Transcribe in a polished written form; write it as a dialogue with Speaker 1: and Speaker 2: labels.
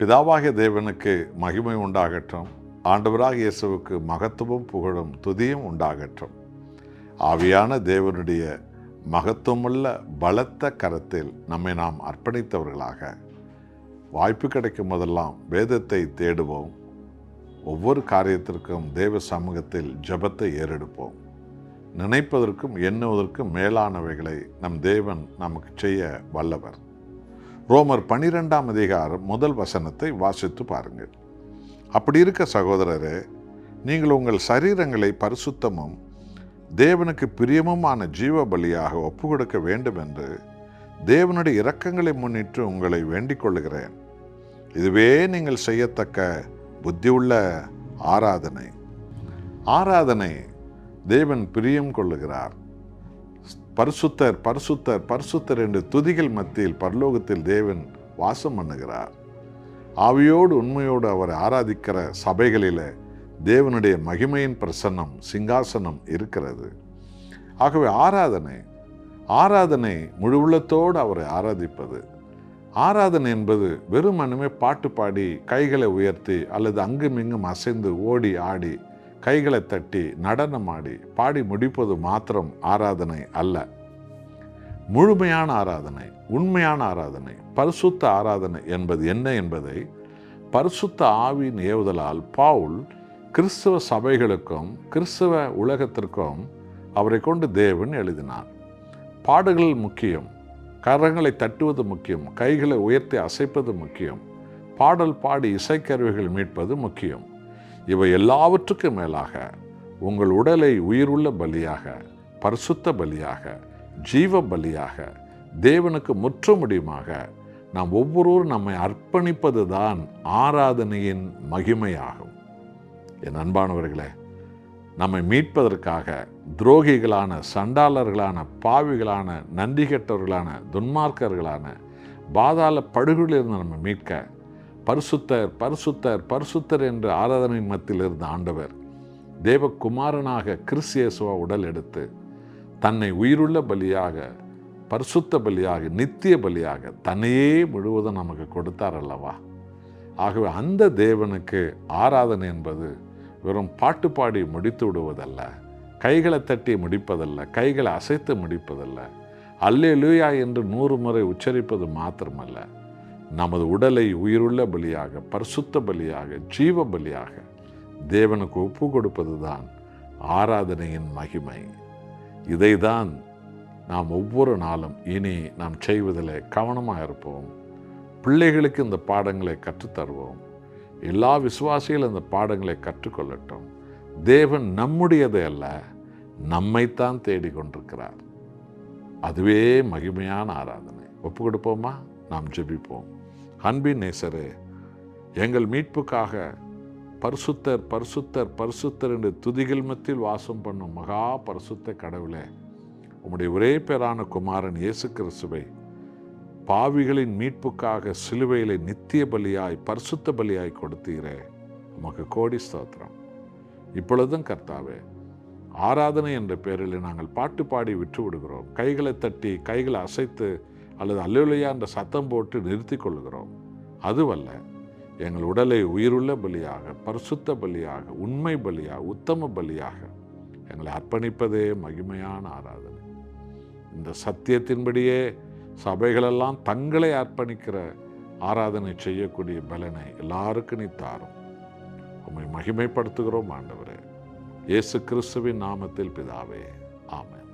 Speaker 1: பிதாவாகிய தேவனுக்கு மகிமை உண்டாகட்டும். ஆண்டவராகிய இயேசுவுக்கு மகத்துவம், புகழும், துதியும் உண்டாகட்டும். ஆவியான தேவனுடைய மகத்துவமுள்ள பலத்த கரத்தில் நம்மை நாம் அர்ப்பணித்தவர்களாக வாய்ப்பு கிடைக்கும் போதெல்லாம் வேதத்தை தேடுவோம். ஒவ்வொரு காரியத்திற்கும் தேவ சமூகத்தில் ஜெபத்தை ஏறெடுப்போம். நினைப்பதற்கும் எண்ணுவதற்கும் மேலானவைகளை நம் தேவன் நமக்கு செய்ய வல்லவர். ரோமர் 12ஆம் அதிகாரம் 1 வசனத்தை வாசித்து பாருங்கள். அப்படி இருக்க சகோதரரே, நீங்கள் உங்கள் சரீரங்களை பரிசுத்தமும் தேவனுக்கு பிரியமுமான ஜீவ பலியாக ஒப்பு கொடுக்க வேண்டும் என்று தேவனுடைய இரக்கங்களை முன்னிட்டு உங்களை வேண்டிக் கொள்ளுகிறேன். இதுவே நீங்கள் செய்யத்தக்க புத்தியுள்ள ஆராதனை. ஆராதனை தேவன் பிரியம் கொள்ளுகிறார். பரிசுத்தர் பரிசுத்தர் பரிசுத்தர் என்று துதிகள் மத்தியில் பரலோகத்தில் தேவன் வாசம் பண்ணுகிறார். ஆவியோடு உண்மையோடு அவரை ஆராதிக்கிற சபைகளில் தேவனுடைய மகிமையின் பிரசன்னம், சிங்காசனம் இருக்கிறது. ஆகவே ஆராதனை முழு உள்ளத்தோடு அவரை ஆராதிப்பது. ஆராதனை என்பது வெறுமனுமே பாட்டு பாடி கைகளை உயர்த்தி அல்லது அங்குமிங்கும் அசைந்து ஓடி ஆடி கைகளை தட்டி நடனமாடி பாடி முடிப்பது மாத்திரம் ஆராதனை அல்ல. முழுமையான ஆராதனை, உண்மையான ஆராதனை, பரிசுத்த ஆராதனை என்பது என்ன என்பதை பரிசுத்த ஆவியின் ஏவுதலால் பவுல் கிறிஸ்தவ சபைகளுக்கும் கிறிஸ்தவ உலகத்திற்கும் அவரை கொண்டு தேவன் எழுதினார். பாடுகள் முக்கியம், கரங்களை தட்டுவது முக்கியம், கைகளை உயர்த்தி அசைப்பது முக்கியம், பாடல் பாடி இசைக்கருவிகள் மீட்பது முக்கியம். இவை எல்லாவற்றுக்கும் மேலாக உங்கள் உடலை உயிருள்ள பலியாக, பரிசுத்த பலியாக, ஜீவ பலியாக, தேவனுக்கு முற்றுமுடியுமாக நாம் ஒவ்வொருவரும் நம்மை அர்ப்பணிப்பது தான் ஆராதனையின் மகிமையாகும். என் அன்பானவர்களே, நம்மை மீட்பதற்காக துரோகிகளான, சண்டாளர்களான, பாவிகளான, நன்றி கெட்டவர்களான, துன்மார்க்கர்களான, பாதாள படுகொலிலிருந்து நம்ம மீட்க பரிசுத்தர் பரிசுத்தர் பரிசுத்தர் என்று ஆராதனையின் மத்தியில் இருந்த ஆண்டவர் தேவகுமாரனாக கிறிஸ்து இயேசுவா உடல் எடுத்து தன்னை உயிருள்ள பலியாக, பரிசுத்த பலியாக, நித்திய பலியாக தன்னையே முழுவதும் நமக்கு கொடுத்தார் அல்லவா? ஆகவே அந்த தேவனுக்கு ஆராதனை என்பது வெறும் பாட்டு பாடி முடித்து விடுவதல்ல, கைகளை தட்டி முடிப்பதல்ல, கைகளை அசைத்து முடிப்பதல்ல, அல்லேலூயா என்று 100 முறை உச்சரிப்பது மாத்திரமல்ல, நமது உடலை உயிருள்ள பலியாக, பரிசுத்த பலியாக, ஜீவ பலியாக தேவனுக்கு ஒப்பு கொடுப்பது தான் ஆராதனையின் மகிமை. இதைதான் நாம் ஒவ்வொரு நாளும் இனி நாம் செய்வதில் கவனமாக இருப்போம். பிள்ளைகளுக்கு இந்த பாடங்களை கற்றுத்தருவோம். எல்லா விசுவாசிகளும் இந்த பாடங்களை கற்றுக்கொள்ளட்டும். தேவன் நம்முடையது அல்ல, நம்மைத்தான் தேடிக்கொண்டிருக்கிறார். அதுவே மகிமையான ஆராதனை. ஒப்பு கொடுப்போமா? நாம் ஜெபிப்போம். அன்பின் நேசரே, எங்கள் மீட்புக்காக பரிசுத்தர் பரிசுத்தர் பரிசுத்தர் என்று துதிகள் மத்தியில் வாசம் பண்ணும் மகா பரிசுத்த கடவுளே, உம்முடைய ஒரே பேரான குமாரன் இயேசு கிறிஸ்துவை பாவிகளின் மீட்புக்காக சிலுவையிலே நித்திய பலியாய், பரிசுத்த பலியாய் கொடுத்தீரே, உமக்கு கோடி ஸ்தோத்திரம். இப்பொழுதும் கர்த்தாவே, ஆராதனை என்ற பெயரில் நாங்கள் பாட்டு பாடி விட்டு விடுகிறோம். கைகளை தட்டி கைகளை அசைத்து அல்லது அல்லேலூயா என்ற சத்தம் போட்டு நிறுத்தி கொள்கிறோம். அதுவல்ல, எங்கள் உடலை உயிருள்ள பலியாக, பரிசுத்த பலியாக, உண்மை பலியாக, உத்தம பலியாக எங்களை அர்ப்பணிப்பதே மகிமையான ஆராதனை. இந்த சத்தியத்தின்படியே சபைகளெல்லாம் தங்களை அர்ப்பணிக்கிற ஆராதனை செய்யக்கூடிய பலனை எல்லாருக்கும் நீ தாரும். உம்மை மகிமைப்படுத்துகிறோம் ஆண்டவரே, இயேசு கிறிஸ்துவின் நாமத்தில் பிதாவே, ஆமென்.